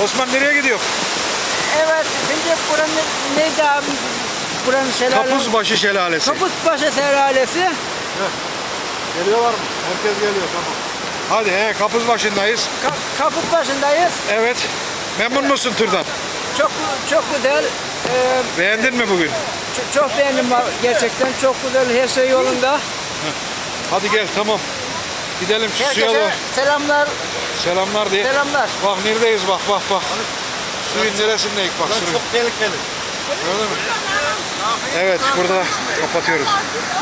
Osman nereye gidiyor? Evet, şimdi buranın neydi abi? Buranın şelalesi. Kapuzbaşı Şelalesi. Kapuzbaşı Şelalesi. Geliyorlar mı? Herkes geliyor, tamam. Hadi Kapuzbaşı'ndayız. Kapuzbaşı'ndayız. Evet. Memnun musun turdan? Çok güzel. Beğendin mi bugün? Çok beğendim gerçekten. Çok güzel, her şey yolunda. Hadi gel, tamam. Gidelim şu suya doğru. Herkese selamlar. Selamlar diye. Selamlar. Bak neredeyiz, bak. Suyun neresindeyiz bak. Çok tehlikeli. Gördün mü? Evet, burada kapatıyoruz.